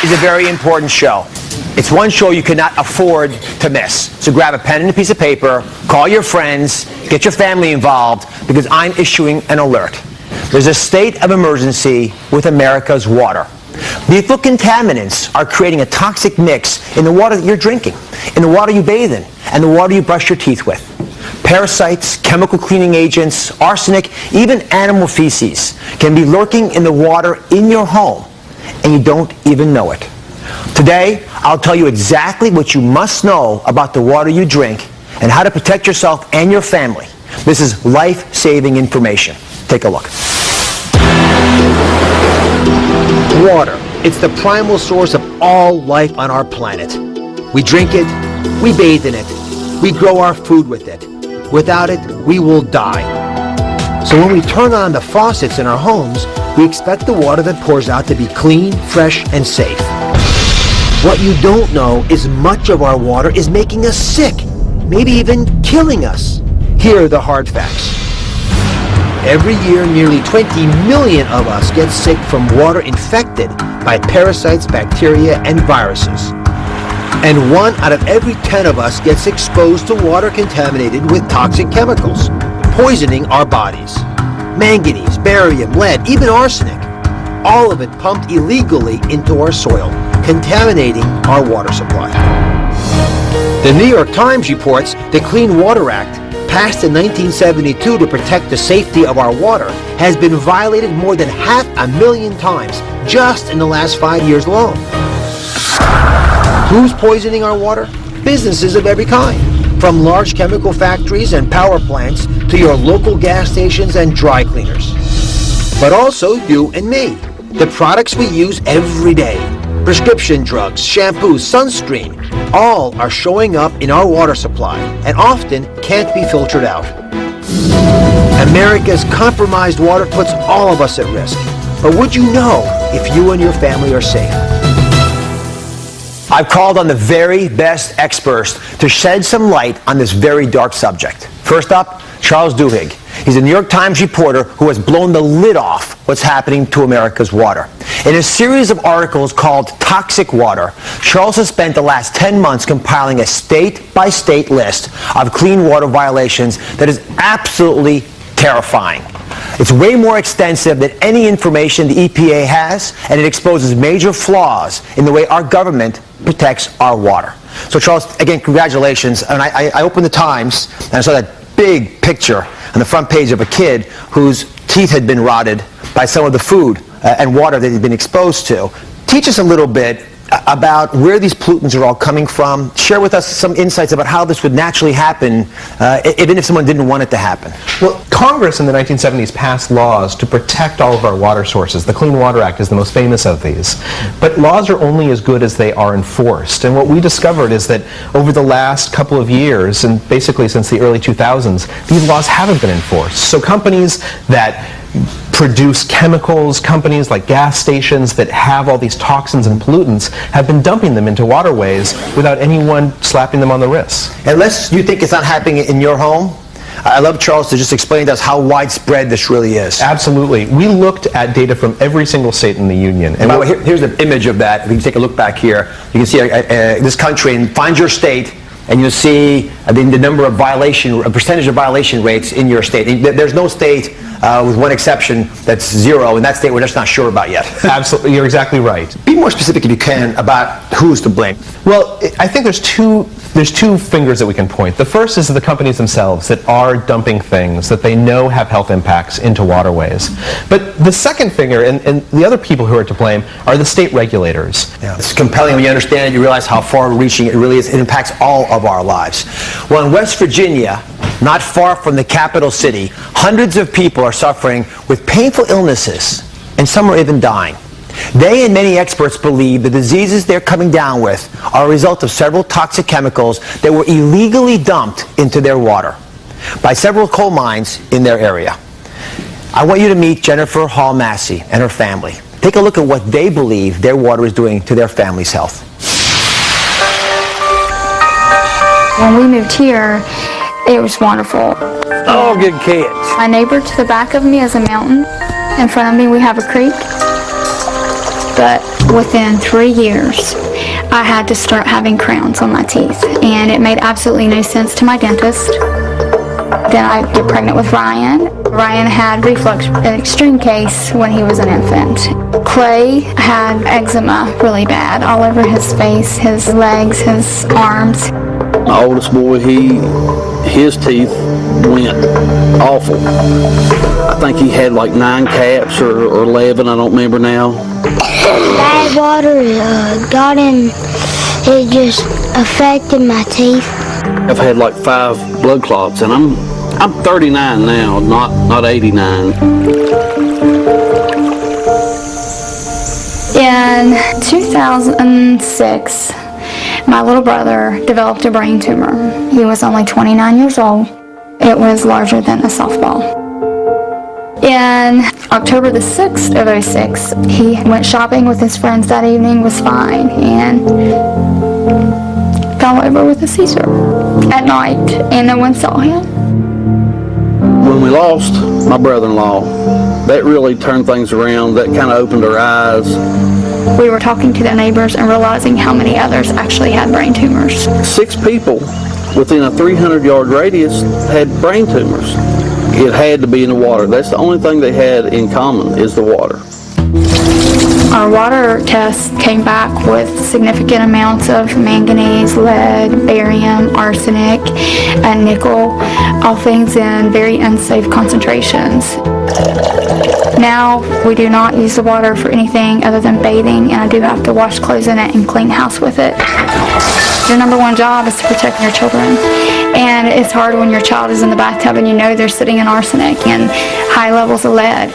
is a very important show. It's one show you cannot afford to miss. So grab a pen and a piece of paper, call your friends, get your family involved, because I'm issuing an alert. There's a state of emergency with America's water. Lethal contaminants are creating a toxic mix in the water that you're drinking, in the water you bathe in, and the water you brush your teeth with. Parasites, chemical cleaning agents, arsenic, even animal feces can be lurking in the water in your home, and you don't even know it. Today, I'll tell you exactly what you must know about the water you drink and how to protect yourself and your family. This is life-saving information. Take a look. Water. It's the primal source of all life on our planet. We drink it, we bathe in it, we grow our food with it. Without it, we will die. So when we turn on the faucets in our homes, we expect the water that pours out to be clean, fresh, and safe. What you don't know is much of our water is making us sick, maybe even killing us. Here are the hard facts. Every year, nearly 20 million of us get sick from water infected by parasites, bacteria, and viruses. And 1 out of every 10 of us gets exposed to water contaminated with toxic chemicals, poisoning our bodies. Manganese, barium, lead, even arsenic. All of it pumped illegally into our soil, contaminating our water supply. The New York Times reports the Clean Water Act, passed in 1972 to protect the safety of our water, has been violated more than 500,000 times just in the last 5 years alone. Who's poisoning our water? Businesses of every kind, from large chemical factories and power plants to your local gas stations and dry cleaners. But also you and me, the products we use every day. Prescription drugs, shampoo, sunscreen, all are showing up in our water supply and often can't be filtered out. America's compromised water puts all of us at risk. But would you know if you and your family are safe? I've called on the very best experts to shed some light on this very dark subject. First up, Charles Duhigg. He's a New York Times reporter who has blown the lid off what's happening to America's water. In a series of articles called Toxic Water, Charles has spent the last 10 months compiling a state-by-state list of clean water violations that is absolutely terrifying. It's way more extensive than any information the EPA has, and it exposes major flaws in the way our government protects our water. So Charles, again, congratulations. And I opened the Times, and I saw that big picture on the front page of a kid whose teeth had been rotted by some of the food and water that he'd been exposed to. Teach us a little bit about where these pollutants are all coming from. Share with us some insights about how this would naturally happen, even if someone didn't want it to happen. Well, Congress in the 1970s passed laws to protect all of our water sources. The Clean Water Act is the most famous of these. But laws are only as good as they are enforced. And what we discovered is that over the last couple of years, and basically since the early 2000s, these laws haven't been enforced. So companies that produce chemicals, companies like gas stations that have all these toxins and pollutants have been dumping them into waterways without anyone slapping them on the wrists. Unless you think it's not happening in your home, I love Charles to just explain to us how widespread this really is. Absolutely. We looked at data from every single state in the union. And here's the image of that. If you can take a look back here, you can see this country, and find your state, and you'll see the number of percentage of violation rates in your state. And there's no state, with one exception, that's zero, and that state we're just not sure about yet. Absolutely, you're exactly right. Be more specific if you can about who's to blame. Well, I think there's two fingers that we can point. The first is the companies themselves that are dumping things that they know have health impacts into waterways. But the second finger, and the other people who are to blame, are the state regulators. Yeah. It's compelling when you understand it, you realize how far-reaching it really is. It impacts all of our lives. Well, in West Virginia, not far from the capital city, hundreds of people are suffering with painful illnesses, and some are even dying. They and many experts believe the diseases they're coming down with are a result of several toxic chemicals that were illegally dumped into their water by several coal mines in their area. I want you to meet Jennifer Hall Massey and her family. Take a look at what they believe their water is doing to their family's health. When we moved here, it was wonderful. Oh, good kids. My neighbor to the back of me is a mountain. In front of me we have a creek. But Within 3 years, I had to start having crowns on my teeth, and it made absolutely no sense to my dentist. Then I get pregnant with Ryan. Ryan had reflux, an extreme case when he was an infant. Clay had eczema really bad all over his face, his legs, his arms. My oldest boy, his teeth went awful. I think he had like 9 caps or 11, I don't remember now. Bad water got in, it just affected my teeth. I've had like 5 blood clots, and I'm 39 now, not 89. In 2006, my little brother developed a brain tumor. He was only 29 years old. It was larger than a softball. In October the 6th of 06, he went shopping with his friends that evening, was fine, and fell over with a seizure at night, and no one saw him. When we lost my brother-in-law, that really turned things around. That kind of opened our eyes. We were talking to the neighbors and realizing how many others actually had brain tumors. 6 people within a 300-yard radius had brain tumors. It had to be in the water. That's the only thing they had in common, is the water. Our water tests came back with significant amounts of manganese, lead, barium, arsenic, and nickel, all things in very unsafe concentrations. Now we do not use the water for anything other than bathing, and I do have to wash clothes in it and clean the house with it. Your number one job is to protect your children, and it's hard when your child is in the bathtub and you know they're sitting in arsenic and high levels of lead.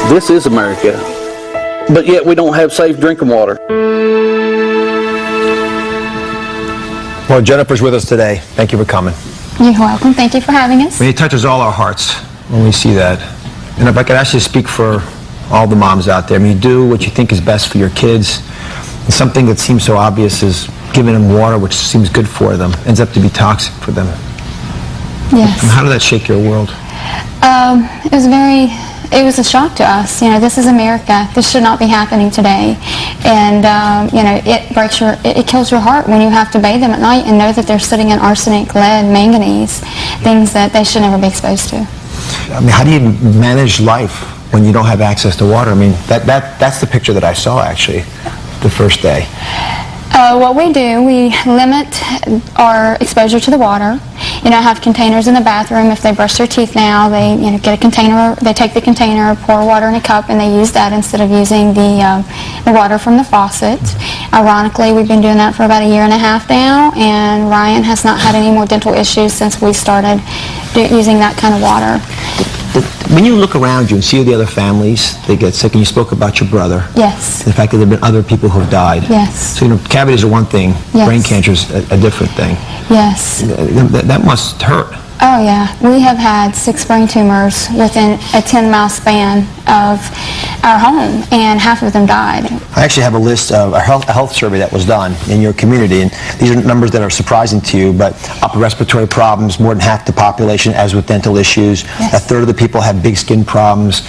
This is America, but yet we don't have safe drinking water. Well, Jennifer's with us today. Thank you for coming. You're welcome. Thank you for having us. I mean, it touches all our hearts when we see that. And if I could actually speak for all the moms out there, I mean, you do what you think is best for your kids. And something that seems so obvious is giving them water, which seems good for them, ends up to be toxic for them. Yes. And how did that shake your world? It was a shock to us. You know, this is America. This should not be happening today. And, you know, it kills your heart when you have to bathe them at night and know that they're sitting in arsenic, lead, manganese, things that they should never be exposed to. I mean, how do you manage life when you don't have access to water? I mean, that's the picture that I saw, actually, the first day. What we do, we limit our exposure to the water. You know, have containers in the bathroom. If they brush their teeth now, they get a container. They take the container, pour water in a cup, and they use that instead of using the water from the faucet. Ironically, we've been doing that for about 1.5 years now, and Ryan has not had any more dental issues since we started using that kind of water. When you look around you and see the other families that get sick, and you spoke about your brother. Yes. The fact that there have been other people who have died. Yes. So, you know, cavities are one thing. Yes. Brain cancer is a different thing. Yes. That must hurt. Oh, yeah. We have had 6 brain tumors within a 10-mile span of our home, and half of them died. I actually have a list of a health survey that was done in your community, and these are numbers that are surprising to you, but upper respiratory problems, more than half the population, as with dental issues. Yes. A third of the people have big skin problems.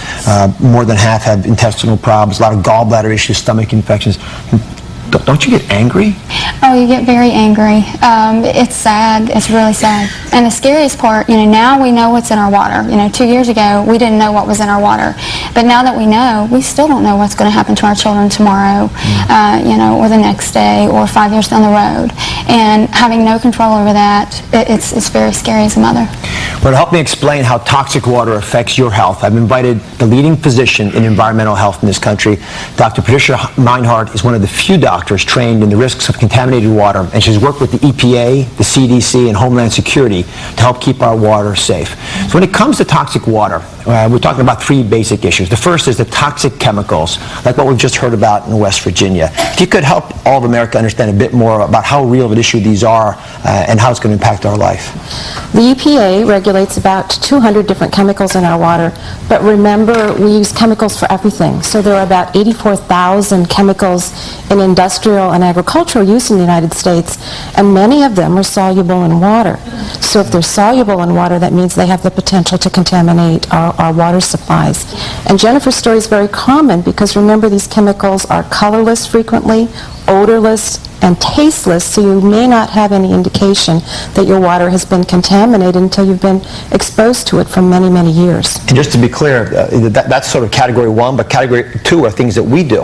More than half have intestinal problems, a lot of gallbladder issues, stomach infections. Don't you get angry? Oh, you get very angry. It's sad. It's really sad. And the scariest part, you know, now we know what's in our water. You know, 2 years ago, we didn't know what was in our water. But now that we know, we still don't know what's going to happen to our children tomorrow, you know, or the next day, or 5 years down the road. And having no control over that, it's very scary as a mother. Well, to help me explain how toxic water affects your health, I've invited the leading physician in environmental health in this country. Dr. Patricia Meinhardt is one of the few doctors trained in the risks of contaminated water, and she's worked with the EPA, the CDC, and Homeland Security to help keep our water safe. So when it comes to toxic water, we're talking about 3 basic issues. The first is the toxic chemicals, like what we've just heard about in West Virginia. If you could help all of America understand a bit more about how real of an issue these are and how it's going to impact our life. The EPA regulates about 200 different chemicals in our water, but remember, we use chemicals for everything. So there are about 84,000 chemicals in industrial and agricultural use in the United States, and many of them are soluble in water. So if they're soluble in water, that means they have the potential to contaminate our water supplies. And Jennifer's story is very common because remember, these chemicals are colorless frequently, odorless, and tasteless, so you may not have any indication that your water has been contaminated until you've been exposed to it for many, many years. And just to be clear, that's sort of category 1, but category 2 are things that we do.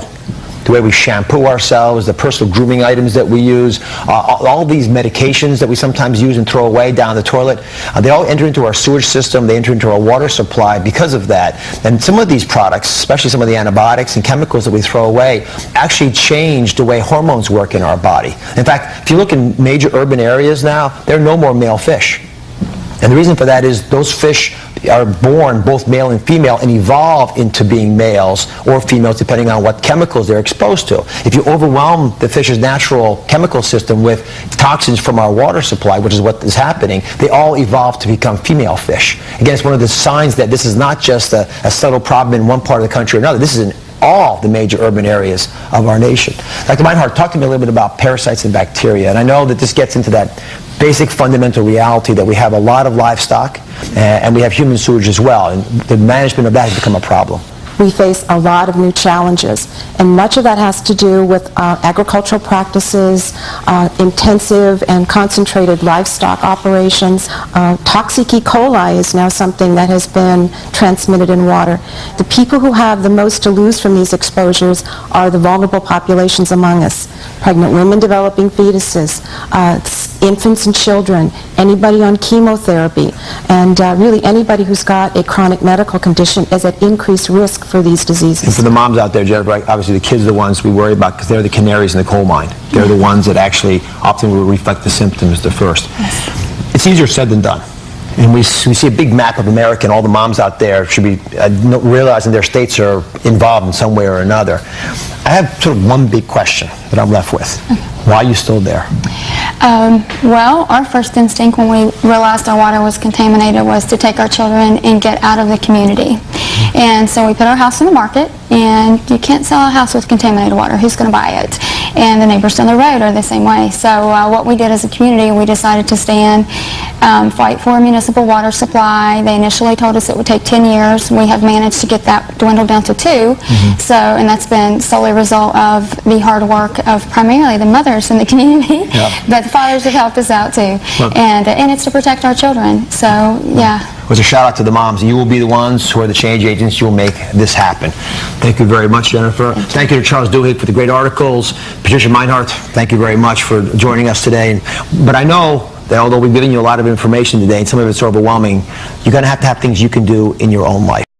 The way we shampoo ourselves, the personal grooming items that we use, all these medications that we sometimes use and throw away down the toilet, they all enter into our sewage system, they enter into our water supply because of that. And some of these products, especially some of the antibiotics and chemicals that we throw away, actually change the way hormones work in our body. In fact, if you look in major urban areas now, there are no more male fish. And the reason for that is those fish are born both male and female and evolve into being males or females depending on what chemicals they're exposed to. If you overwhelm the fish's natural chemical system with toxins from our water supply, which is what is happening, they all evolve to become female fish. Again, it's one of the signs that this is not just a subtle problem in one part of the country or another. This is in all the major urban areas of our nation. Dr. Meinhardt, talk to me a little bit about parasites and bacteria. And I know that this gets into that basic fundamental reality that we have a lot of livestock and we have human sewage as well. And the management of that has become a problem. We face a lot of new challenges, and much of that has to do with agricultural practices, intensive and concentrated livestock operations. Toxic E. coli is now something that has been transmitted in water. The people who have the most to lose from these exposures are the vulnerable populations among us. Pregnant women developing fetuses, infants and children, anybody on chemotherapy, and really anybody who's got a chronic medical condition is at increased risk for these diseases. And for the moms out there, Jennifer, obviously the kids are the ones we worry about because they're the canaries in the coal mine. They're the ones that actually often will reflect the symptoms the first. It's easier said than done. And we see a big map of America, and all the moms out there should be realizing their states are involved in some way or another. I have sort of one big question that I'm left with. Why are you still there? Well, our first instinct when we realized our water was contaminated was to take our children and get out of the community. And so we put our house on the market, and you can't sell a house with contaminated water. Who's going to buy it? And the neighbors down the road are the same way. So what we did as a community, we decided to stand, fight for a municipal water supply. They initially told us it would take 10 years. We have managed to get that dwindled down to 2. So, and that's been solely a result of the hard work of primarily the mothers in the community, but the fathers have helped us out too. And it's to protect our children. So, yeah. It was a shout out to the moms. You will be the ones who are the change agents. You will make this happen. Thank you very much, Jennifer. Thank you to Charles Duhigg for the great articles. Patricia Meinhardt, thank you very much for joining us today. But I know that although we've given you a lot of information today and some of it's overwhelming, you're going to have things you can do in your own life.